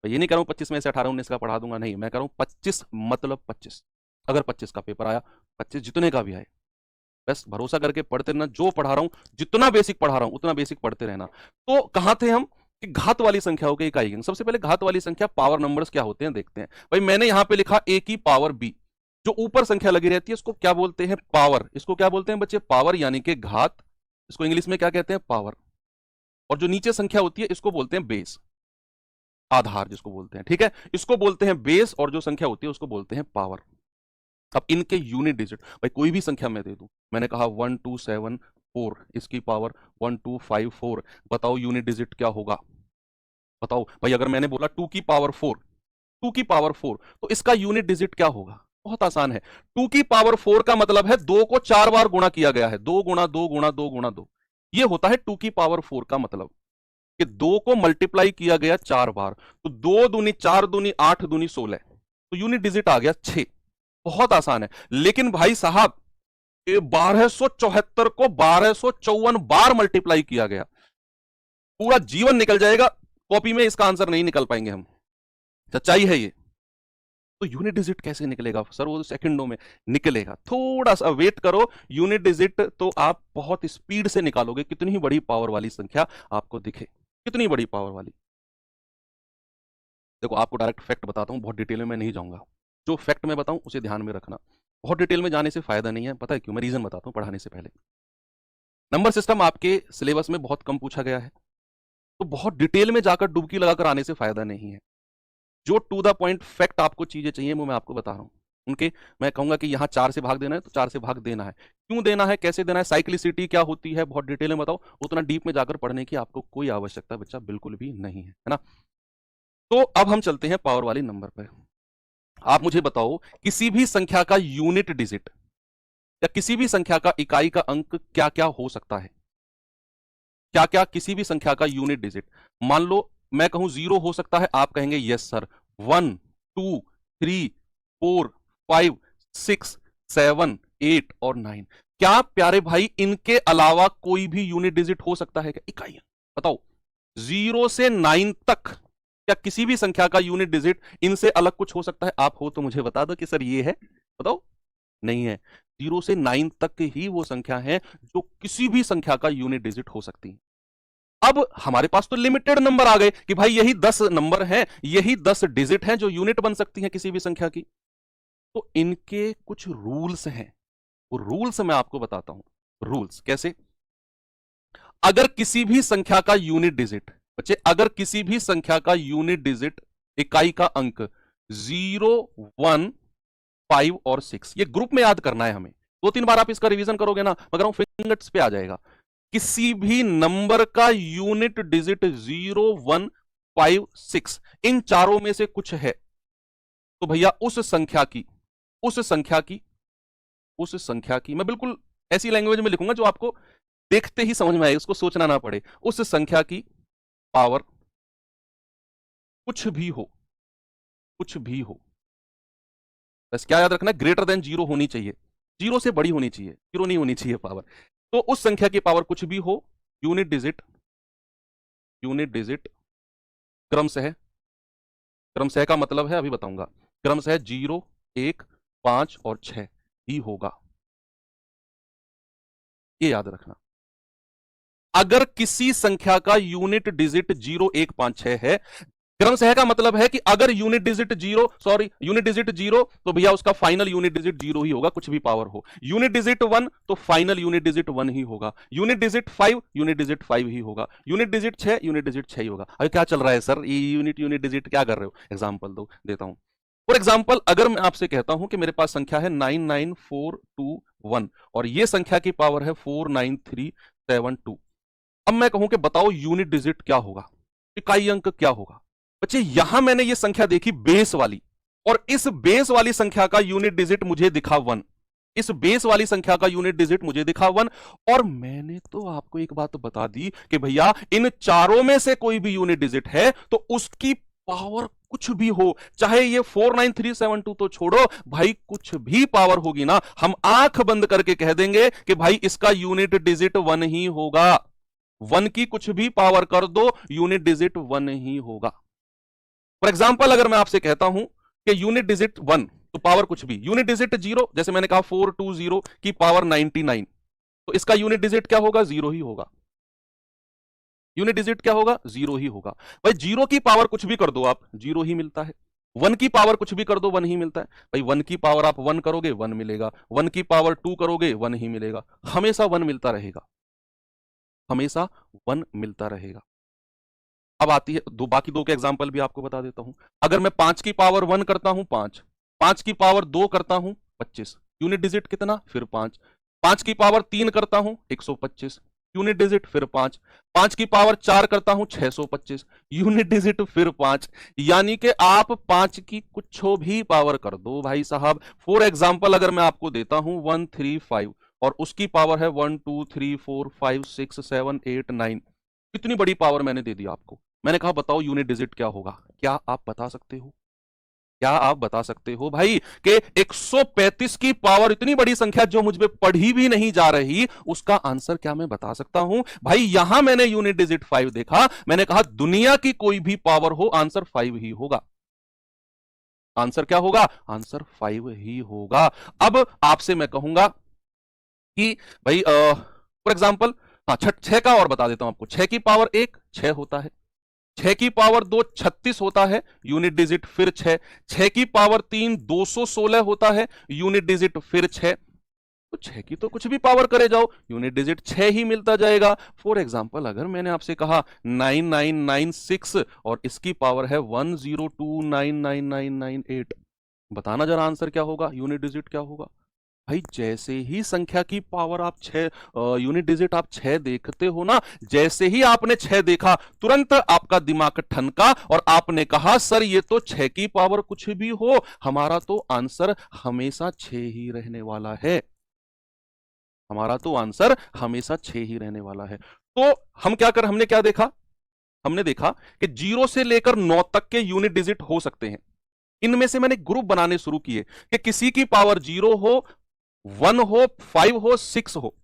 ये नहीं कह रहा हूं 25 में से 18 19 का पढ़ा दूंगा, नहीं, मैं कह रहा हूं 25 मतलब 25। अगर 25 का पेपर आया, 25 जितने का भी आए, बस भरोसा करके पढ़ते रहना। जो पढ़ा रहा हूं, जितना बेसिक पढ़ा रहा हूं उतना बेसिक पढ़ते रहना। तो कहां थे हम कि घात वाली संख्याओं के इकाई अंक। सबसे पहले घात वाली संख्या पावर नंबर्स क्या होते हैं देखते हैं। भाई मैंने यहां पे लिखा a की पावर b, जो ऊपर संख्या लगी रहती है उसको क्या बोलते हैं? पावर। इसको क्या बोलते हैं बच्चे? पावर, यानी कि घात। इसको इंग्लिश में क्या कहते हैं? पावर। और जो नीचे संख्या होती है इसको बोलते हैं बेस। आधार जिसको बोलते हैं, ठीक है, इसको बोलते हैं बेस, और जो संख्या होती है उसको बोलते हैं पावर। अब इनके यूनिट डिजिट, भाई कोई भी संख्या मैं दे दूं, मैंने कहा 1274, इसकी पावर 1254, बताओ यूनिट डिजिट क्या होगा? बताओ भाई, अगर मैंने बोला 2 की पावर 4, 2 की पावर 4, तो इसका यूनिट डिजिट क्या होगा? बहुत आसान है, 2 की पावर 4 का मतलब है 2 को 4 बार गुणा किया गया है, 2 गुणा 2 गुणा 2 गुणा 2, ये होता है 2 की पावर 4 का मतलब, कि 2 को मल्टीप्लाई किया गया 4 बार, तो 2 दूनी 4 दूनी 8 दूनी 16, तो यूनिट डिजिट आ गया 6। बहुत आसान है। लेकिन भाई साहब, 1274 को 1254 बार मल्टीप्लाई किया गया, पूरा जीवन निकल जाएगा, कॉपी में इसका आंसर नहीं निकल पाएंगे हम, सच्चाई है ये। तो यूनिट डिजिट कैसे निकलेगा सर? वो सेकंडों में निकलेगा, थोड़ा सा वेट करो। यूनिट डिजिट तो आप बहुत स्पीड से निकालोगे, कितनी ही बड़ी पावर वाली संख्या आपको दिखे, कितनी बड़ी पावर वाली। देखो आपको डायरेक्ट फैक्ट बताता हूं, बहुत डिटेल में मैं नहीं जाऊंगा, जो फैक्ट मैं बताऊं उसे ध्यान में रखना, बहुत डिटेल में जाने से फायदा नहीं है। पता है क्यों? मैं रीजन बताता हूं पढ़ाने से पहले। नंबर सिस्टम आपके सिलेबस में बहुत कम पूछा गया है, तो बहुत डिटेल में जाकर डुबकी लगाकर आने से फायदा नहीं है। जो टू द पॉइंट फैक्ट आपको चीजें चाहिए वो मैं आपको बता रहा हूं। उनके मैं कहूंगा कि यहां 4 से भाग देना है तो 4 से भाग देना है, क्यों देना है, कैसे देना है, साइक्लिसिटी क्या होती है, बहुत डिटेल में बताओ। उतना डीप में जाकर पढ़ने की आपको कोई आवश्यकता बच्चा बिल्कुल भी नहीं है ना। तो अब हम चलते हैं पावर वाली नंबर पर। आप मुझे बताओ, किसी भी संख्या का यूनिट डिजिट या किसी भी संख्या का इकाई का अंक क्या क्या हो सकता है? क्या क्या किसी भी संख्या का यूनिट डिजिट? मान लो मैं कहूं 0 हो सकता है, आप कहेंगे यस सर। 1 2 3 4 5 6 7 8 और 9, क्या प्यारे भाई इनके अलावा कोई भी यूनिट डिजिट हो सकता है क्या? इकाइयां बताओ, 0 से 9 तक क्या किसी भी संख्या का यूनिट डिजिट इनसे अलग कुछ हो सकता है? आप हो तो मुझे बता दो कि सर ये है, बताओ। नहीं है, 0 से 9 तक ही वो संख्या है जो किसी भी संख्या का यूनिट डिजिट हो सकती है। अब हमारे पास तो लिमिटेड नंबर आ गए कि भाई यही 10 नंबर हैं, यही 10 डिजिट हैं जो यूनिट बन सकती हैं किसी भी संख्या की। तो इनके कुछ रूल्स हैं, वो रूल्स मैं आपको बताता हूं। रूल्स कैसे? अगर किसी भी संख्या का यूनिट डिजिट, बच्चे अगर किसी भी संख्या का यूनिट डिजिट, इकाई का अंक 0 1 5 और 6, ये ग्रुप में याद करना है हमें, 2-3 बार आप इसका रिवीजन करोगे ना, मगर हम फिंगर्स पे आ जाएगा। किसी भी नंबर का यूनिट डिजिट 0 1 5 6, इन चारों में से कुछ है तो भैया उस संख्या की, उस संख्या की, उस संख्या की, मैं बिल्कुल ऐसी लैंग्वेज में लिखूंगा जो आपको देखते ही समझ में आए, उसको सोचना ना पड़े। उस संख्या की पावर कुछ भी हो, कुछ भी हो, बस क्या याद रखना है, ग्रेटर देन 0 होनी चाहिए, 0 से बड़ी होनी चाहिए, 0 नहीं होनी चाहिए पावर। तो उस संख्या की पावर कुछ भी हो, यूनिट डिजिट, यूनिट डिजिट क्रमशः, क्रमशः का मतलब है अभी बताऊंगा, क्रमशः 0 1 5 और 6 ही होगा, ये याद रखना। अगर किसी संख्या का यूनिट डिजिट 0 1 5 6 है, क्रमशः का मतलब है कि अगर unit digit 0, sorry unit digit 0, तो भैया उसका फाइनल यूनिट डिजिट 0 ही होगा, कुछ भी पावर हो। यूनिट डिजिट 1, तो फाइनल यूनिट डिजिट 1 ही होगा। यूनिट डिजिट 5, यूनिट डिजिट 5 ही होगा। यूनिट डिजिट 6, यूनिट डिजिट 6 ही होगा। अभी क्या चल रहा है सर, ये यूनिट डिजिट क्या कर रहे हो? एग्जाम्पल दो, देता हूं। फॉर एग्जाम्पल, अगर मैं आपसे कहता हूं कि मेरे पास संख्या है 99421 और ये संख्या की पावर है 49372, अब मैं कहूं कि बताओ यूनिट डिजिट क्या होगा, इकाई अंक क्या होगा? बच्चे यहां मैंने ये संख्या देखी बेस वाली, और इस बेस वाली संख्या का यूनिट डिजिट मुझे दिखा 1, इस बेस वाली संख्या का यूनिट डिजिट मुझे दिखा 1, और मैंने तो आपको एक बात बता दी कि भैया इन चारों में से कोई भी यूनिट डिजिट है तो उसकी पावर कुछ भी हो, चाहे ये 49372 तो छोड़ो भाई, कुछ भी पावर होगी ना, हम आंख बंद करके कह देंगे कि भाई इसका यूनिट डिजिट 1 ही होगा। 1 की कुछ भी पावर कर दो, यूनिट डिजिट 1 ही होगा। फॉर एग्जाम्पल, अगर मैं आपसे कहता हूं कि यूनिट डिजिट 1 तो पावर कुछ भी, यूनिट डिजिट 0, जैसे मैंने कहा 420 की पावर 99, तो इसका यूनिट डिजिट क्या होगा? 0 ही होगा। यूनिट डिजिट क्या होगा? 0 ही होगा। भाई 0 की पावर कुछ भी कर दो आप, 0 ही मिलता है। 1 की पावर कुछ भी कर दो, 1 ही मिलता है। भाई 1 की पावर आप 1 करोगे 1 मिलेगा, 1 की पावर 2 करोगे 1 ही मिलेगा, हमेशा 1 मिलता रहेगा, हमेशा 1 मिलता रहेगा। अब आती है बाकी दो के एग्जाम्पल भी आपको बता देता हूं। अगर मैं 5 की पावर 1 करता हूं 5 की पावर 2 करता हूं 25, यूनिट डिजिट कितना, फिर 5 की पावर 3 करता हूं 125, यूनिट डिजिट फिर 5 की पावर 4 करता हूं 625, यूनिट डिजिट फिर 5। यानी कि आप 5 की कुछ भी पावर कर दो भाई साहब। फॉर एग्जाम्पल अगर मैं आपको देता हूं 135 और उसकी पावर है 1 2 3 4 5 6 7 8 9, कितनी बड़ी पावर मैंने दे दी आपको। मैंने कहा बताओ यूनिट डिजिट क्या होगा। क्या आप बता सकते हो? क्या आप बता सकते हो भाई कि 135 की पावर, इतनी बड़ी संख्या जो मुझ पे पढ़ी भी नहीं जा रही, उसका आंसर क्या मैं बता सकता हूं भाई? यहां मैंने यूनिट डिजिट 5 देखा, मैंने कहा दुनिया की कोई भी पावर हो आंसर 5 ही होगा। आंसर क्या होगा? आंसर 5 ही होगा। अब आपसे मैं कहूंगा कि भाई फॉर एग्जाम्पल, हाँ 6 का और बता देता हूं आपको। 6 की पावर 1 6 होता है, 6 की पावर 2 36 होता है, यूनिट डिजिट फिर 6 की पावर 3 216 होता है, यूनिट डिजिट फिर 6। तो 6 की तो कुछ भी पावर करे जाओ, यूनिट डिजिट 6 ही मिलता जाएगा। फॉर एग्जाम्पल अगर मैंने आपसे कहा 9996 और इसकी पावर है 1029998, बताना जरा आंसर क्या होगा, यूनिट डिजिट क्या होगा भाई? जैसे ही संख्या की पावर आप 6, यूनिट डिजिट आप 6 देखते हो ना, जैसे ही आपने 6 देखा तुरंत आपका दिमाग ठनका और आपने कहा सर ये तो 6 की पावर कुछ भी हो, हमारा तो आंसर हमेशा 6 ही रहने वाला है। हमारा तो आंसर हमेशा 6 ही रहने वाला है। तो हमने क्या देखा? हमने देखा कि 0 से लेकर 9 तक के यूनिट डिजिट हो सकते हैं। इनमें से मैंने ग्रुप बनाने शुरू किए कि किसी की पावर 0 हो, 1 हो, 5 हो, 6 हो,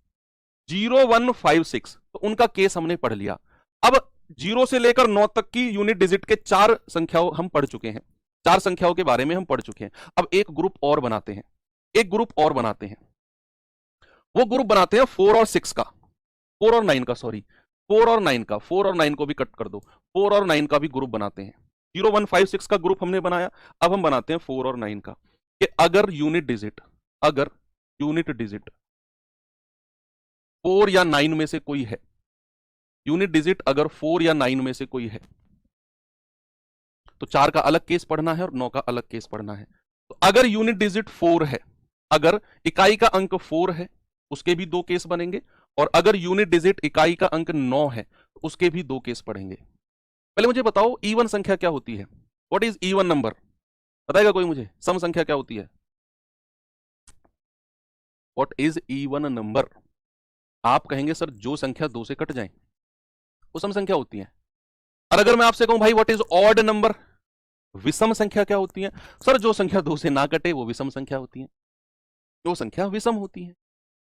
0 1 5 6, तो उनका केस हमने पढ़ लिया। अब 0 से लेकर 9 तक की यूनिट डिजिट के 4 संख्याओं हम पढ़ चुके हैं, 4 संख्याओं के बारे में हम पढ़ चुके हैं। अब एक ग्रुप और बनाते हैं, एक ग्रुप और बनाते हैं। वो ग्रुप बनाते हैं 4 और 6 का, 4 और 9 का, सॉरी 4 और 9 का, 4 और 9 को भी कट कर दो, 4 और 9 का भी ग्रुप बनाते हैं। 0 1 5 6 का ग्रुप हमने बनाया, अब हम बनाते हैं 4 और 9 का कि अगर यूनिट डिजिट 4 या 9 में से कोई है, यूनिट डिजिट अगर 4 या 9 में से कोई है, तो 4 का अलग केस पढ़ना है और 9 का अलग केस पढ़ना है। तो अगर यूनिट डिजिट 4 है, अगर इकाई का अंक 4 है, उसके भी 2 केस बनेंगे, और अगर यूनिट डिजिट इकाई का अंक 9 है तो उसके भी 2 केस पढ़ेंगे। पहले मुझे बताओ इवन संख्या क्या होती है? What is even number? बताएगा कोई मुझे? सम संख्या क्या होती है? What is even number? आप कहेंगे सर जो संख्या 2 से कट जाए वो सम संख्या होती है। और अगर मैं आपसे कहूं भाई व्हाट इज ऑड नंबर, विषम संख्या क्या होती है? सर जो संख्या 2 से ना कटे वो विषम संख्या होती है, जो संख्या विषम होती है।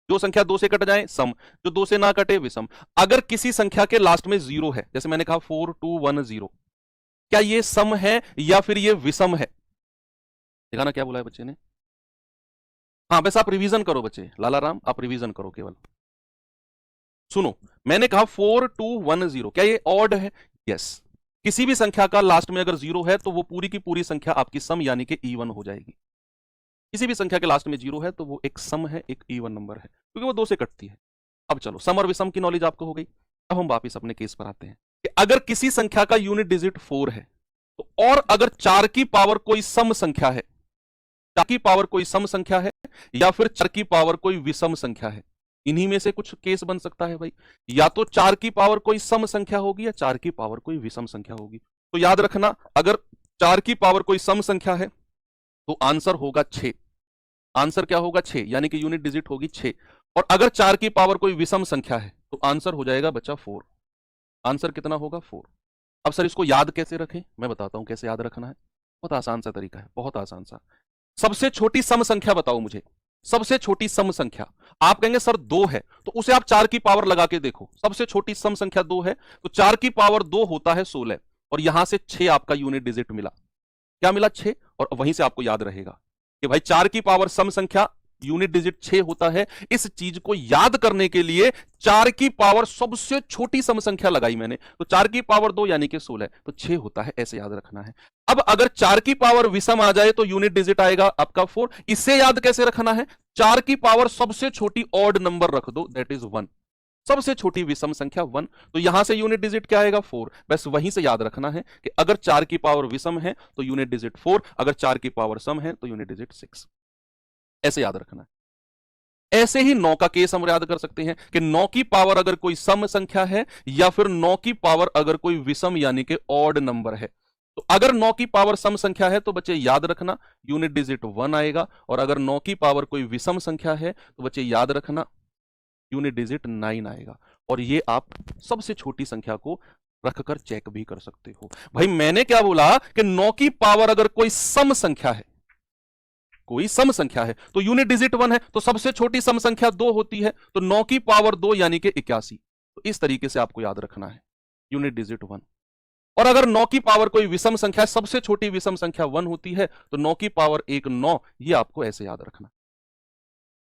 जो संख्या 2 से कट जाए सम, जो 2 से ना कटे विषम। अगर किसी संख्या के लास्ट में 0 है, जैसे मैंने कहा 4210, क्या ये सम है या फिर ये विषम है? देखा ना क्या बोला है बच्चे ने? हाँ बस आप रिवीजन करो बच्चे, लाला राम आप रिवीजन करो केवल। सुनो, मैंने कहा 4210, क्या ये ऑड है? यस। किसी भी संख्या का लास्ट में अगर 0 है तो वो पूरी की पूरी संख्या आपकी सम यानी कि इवन हो जाएगी। किसी भी संख्या के लास्ट में 0 है तो वो एक सम है, एक इवन नंबर है, क्योंकि वो 2 से कटती है। अब चलो, सम और विषम की नॉलेज आपको हो गई। अब हम वापिस अपने केस पर आते हैं कि अगर किसी संख्या का यूनिट डिजिट 4 है तो, और अगर 4 की पावर कोई सम संख्या है, 4 की पावर कोई सम संख्या है या फिर 4 की पावर कोई विषम संख्या है, इन्हीं में से कुछ केस बन सकता है भाई। या तो 4 की पावर कोई सम संख्या होगी या 4 की पावर कोई विषम संख्या होगी। तो याद रखना, अगर 4 की पावर कोई सम संख्या है तो आंसर होगा 6। आंसर क्या होगा? 6, यानी कि यूनिट डिजिट होगी 6। और अगर 4 की पावर कोई विषम संख्या है तो आंसर हो जाएगा बच्चा 4। आंसर कितना होगा? 4। अब सर इसको याद कैसे रखें? मैं बताता हूं कैसे याद रखना है। बहुत आसान सा तरीका है, बहुत आसान सा। सबसे छोटी सम संख्या बताओ मुझे, सबसे छोटी सम संख्या। आप कहेंगे सर 2 है, तो उसे आप 4 की पावर लगा के देखो। सबसे छोटी सम संख्या 2 है तो 4 की पावर 2 होता है 16, और यहां से 6 आपका यूनिट डिजिट मिला। क्या मिला? 6। और वहीं से आपको याद रहेगा कि भाई 4 की पावर सम संख्या यूनिट डिजिट 6 होता है। इस चीज को याद करने के लिए 4 की पावर सबसे छोटी सम संख्या लगाई मैंने, तो 4 की पावर 2 यानी कि 16, तो 6 होता है, ऐसे याद रखना है। अब अगर 4 की पावर विषम आ जाए तो यूनिट डिजिट आएगा आपका 4। इसे याद कैसे रखना है? 4 की पावर सबसे छोटी ऑड नंबर रख दो, दैट इज 1। सबसे छोटी विषम संख्या 1। तो यहां से यूनिट डिजिट क्या आएगा 4। बस वहीं से याद रखना है कि अगर 4 की पावर विषम है तो यूनिट डिजिट 4, अगर 4 की पावर सम है तो यूनिट डिजिट 6। ऐसे याद रखना है। ऐसे ही 9 का केस हम याद कर सकते हैं कि 9 की पावर अगर कोई सम संख्या है या फिर 9 की पावर अगर कोई विषम यानी कि ऑड नंबर है। तो अगर 9 की पावर सम संख्या है तो बच्चे याद रखना यूनिट डिजिट 1 आएगा, और अगर 9 की पावर कोई विषम संख्या है तो बच्चे याद रखना यूनिट डिजिट 9 आएगा। और ये आप सबसे छोटी संख्या को रखकर चेक भी कर सकते हो। भाई मैंने क्या बोला कि 9 की पावर अगर कोई सम संख्या है, कोई सम संख्या है तो यूनिट डिजिट 1 है, तो सबसे छोटी सम संख्या 2 होती है, तो 9 की पावर 2 यानी कि 81। तो इस तरीके से आपको याद रखना है यूनिट डिजिट 1। और अगर 9 की पावर कोई विषम संख्या, सबसे छोटी विषम संख्या 1 होती है, तो 9 की पावर 1 9, ये आपको ऐसे याद रखना।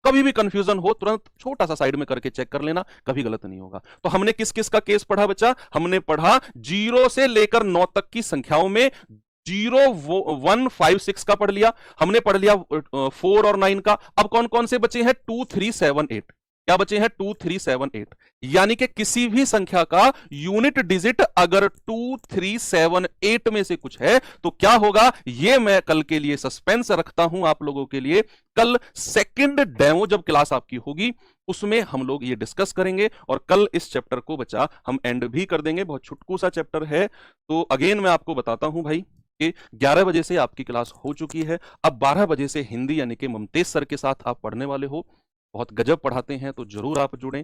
कभी भी कंफ्यूजन हो तुरंत छोटा सा साइड में करके चेक कर लेना, कभी गलत नहीं होगा। तो हमने किस किस का केस पढ़ा बच्चा? हमने पढ़ा 0 से लेकर 9 तक की संख्याओं में 0 1 5 6 का पढ़ लिया, हमने पढ़ लिया 4 और 9 का। अब कौन कौन से बचे हैं? 2 3 7 8। क्या बचे हैं? 2 3 7 8। यानी कि किसी भी संख्या का यूनिट डिजिट अगर 2 3 7 8 में से कुछ है तो क्या होगा, ये मैं कल के लिए सस्पेंस रखता हूं आप लोगों के लिए। कल सेकंड डेमो जब क्लास आपकी होगी उसमें हम लोग ये डिस्कस करेंगे, और कल इस चैप्टर को बच्चा हम एंड भी कर देंगे। बहुत छुटकू सा चैप्टर है। तो अगेन मैं आपको बताता हूं भाई कि 11 बजे से आपकी क्लास हो चुकी है। अब 12 बजे से हिंदी यानी कि ममतेज सर के साथ आप पढ़ने वाले हो। बहुत गजब पढ़ाते हैं, तो जरूर आप जुड़ें।